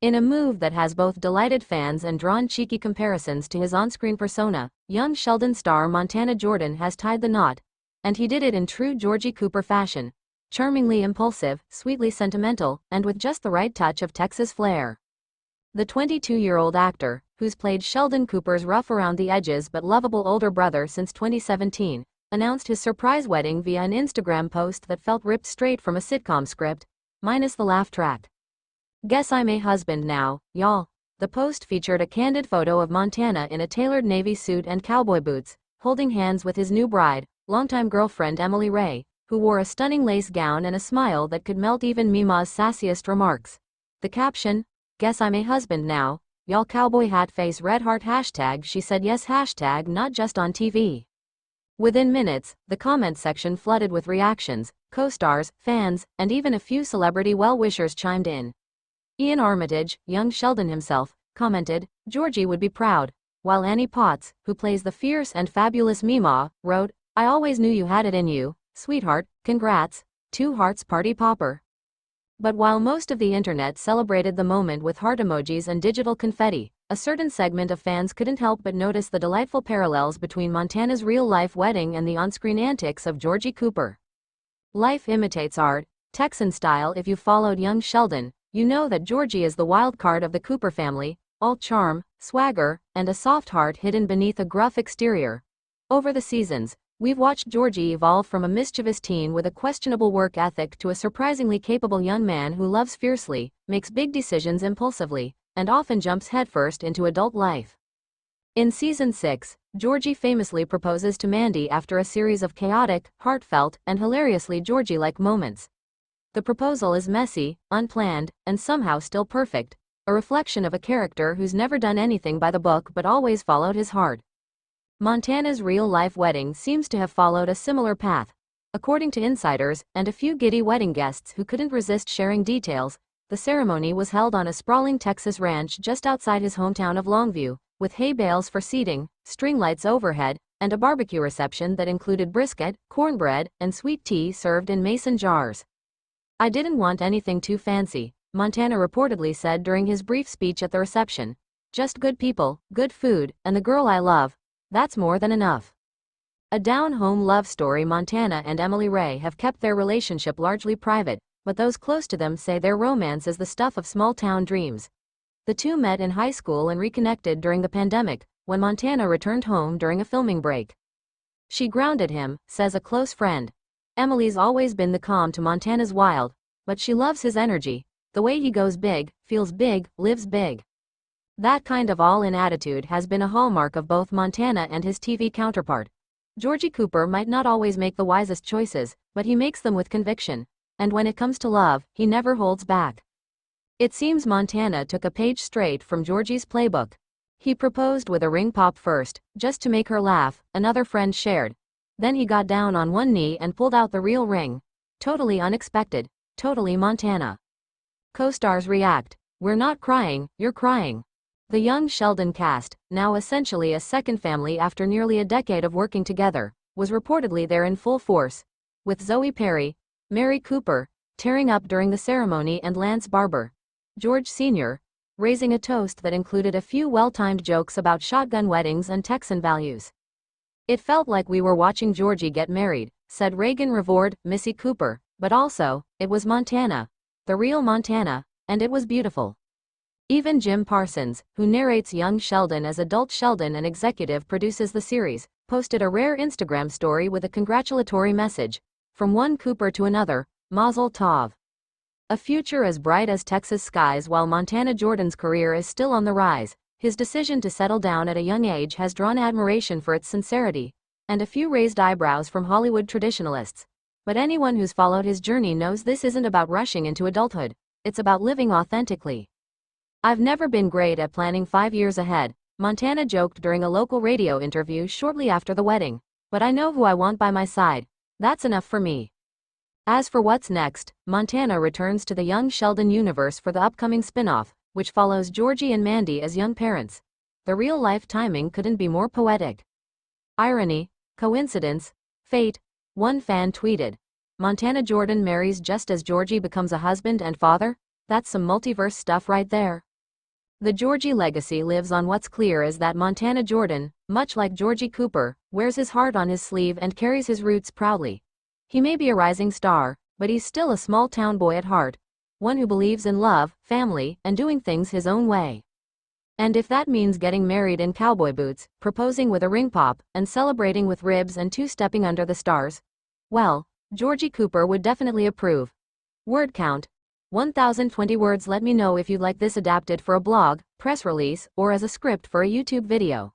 In a move that has both delighted fans and drawn cheeky comparisons to his on-screen persona, young Sheldon star Montana Jordan has tied the knot, and he did it in true Georgie Cooper fashion. Charmingly impulsive, sweetly sentimental, and with just the right touch of Texas flair. The 22-year-old actor, who's played Sheldon Cooper's rough-around-the-edges but lovable older brother since 2017, announced his surprise wedding via an Instagram post that felt ripped straight from a sitcom script, minus the laugh track. "Guess I'm a husband now, y'all." The post featured a candid photo of Montana in a tailored navy suit and cowboy boots, holding hands with his new bride, longtime girlfriend Emily Ray, who wore a stunning lace gown and a smile that could melt even Mima's sassiest remarks. The caption, "Guess I'm a husband now, y'all cowboy hat face red heart hashtag she said yes hashtag not just on TV." Within minutes, the comment section flooded with reactions, co-stars, fans, and even a few celebrity well-wishers chimed in. Ian Armitage, young Sheldon himself, commented, "Georgie would be proud," while Annie Potts, who plays the fierce and fabulous Mima, wrote, "I always knew you had it in you, sweetheart, congrats, 2 hearts party popper." But while most of the internet celebrated the moment with heart emojis and digital confetti, a certain segment of fans couldn't help but notice the delightful parallels between Montana's real-life wedding and the on-screen antics of Georgie Cooper. Life imitates art, Texan style. If you followed young Sheldon, you know that Georgie is the wild card of the Cooper family, all charm, swagger, and a soft heart hidden beneath a gruff exterior. Over the seasons, we've watched Georgie evolve from a mischievous teen with a questionable work ethic to a surprisingly capable young man who loves fiercely, makes big decisions impulsively, and often jumps headfirst into adult life. In Season 6, Georgie famously proposes to Mandy after a series of chaotic, heartfelt, and hilariously Georgie-like moments. The proposal is messy, unplanned, and somehow still perfect, a reflection of a character who's never done anything by the book but always followed his heart. Montana's real-life wedding seems to have followed a similar path. According to insiders, and a few giddy wedding guests who couldn't resist sharing details, the ceremony was held on a sprawling Texas ranch just outside his hometown of Longview, with hay bales for seating, string lights overhead, and a barbecue reception that included brisket, cornbread, and sweet tea served in mason jars. "I didn't want anything too fancy," Montana reportedly said during his brief speech at the reception. "Just good people, good food, and the girl I love. That's more than enough." A down-home love story. Montana and Emily Ray have kept their relationship largely private, but those close to them say their romance is the stuff of small-town dreams. The two met in high school and reconnected during the pandemic, when Montana returned home during a filming break. "She grounded him," says a close friend. "Emily's always been the calm to Montana's wild, but she loves his energy, the way he goes big, feels big, lives big." That kind of all-in attitude has been a hallmark of both Montana and his TV counterpart. Georgie Cooper might not always make the wisest choices, but he makes them with conviction. And when it comes to love, he never holds back. It seems Montana took a page straight from Georgie's playbook. He proposed with a ring pop first, just to make her laugh, another friend shared. Then he got down on one knee and pulled out the real ring. Totally unexpected, totally Montana. Co-stars react, "We're not crying, you're crying." The young Sheldon cast, now essentially a second family after nearly a decade of working together, was reportedly there in full force, with Zoe Perry, Mary Cooper, tearing up during the ceremony, and Lance Barber, George Sr., raising a toast that included a few well-timed jokes about shotgun weddings and Texan values. "It felt like we were watching Georgie get married," said Reagan Revord, Missy Cooper, "but also, it was Montana, the real Montana, and it was beautiful." Even Jim Parsons, who narrates young Sheldon as adult Sheldon and executive produces the series, posted a rare Instagram story with a congratulatory message. "From one Cooper to another, Mazel Tov." A future as bright as Texas skies. While Montana Jordan's career is still on the rise, his decision to settle down at a young age has drawn admiration for its sincerity, and a few raised eyebrows from Hollywood traditionalists. But anyone who's followed his journey knows this isn't about rushing into adulthood, it's about living authentically. "I've never been great at planning 5 years ahead," Montana joked during a local radio interview shortly after the wedding. "But I know who I want by my side. That's enough for me." As for what's next, Montana returns to the young Sheldon universe for the upcoming spin-off, which follows Georgie and Mandy as young parents. The real-life timing couldn't be more poetic. "Irony? Coincidence? Fate?" one fan tweeted. "Montana Jordan marries just as Georgie becomes a husband and father? That's some multiverse stuff right there." The Georgie legacy lives on. What's clear is that Montana Jordan, much like Georgie Cooper, wears his heart on his sleeve and carries his roots proudly. He may be a rising star, but he's still a small-town boy at heart, one who believes in love, family, and doing things his own way. And if that means getting married in cowboy boots, proposing with a ring pop, and celebrating with ribs and two-stepping under the stars, well, Georgie Cooper would definitely approve. Word count: 1020 words. Let me know if you'd like this adapted for a blog, press release, or as a script for a YouTube video.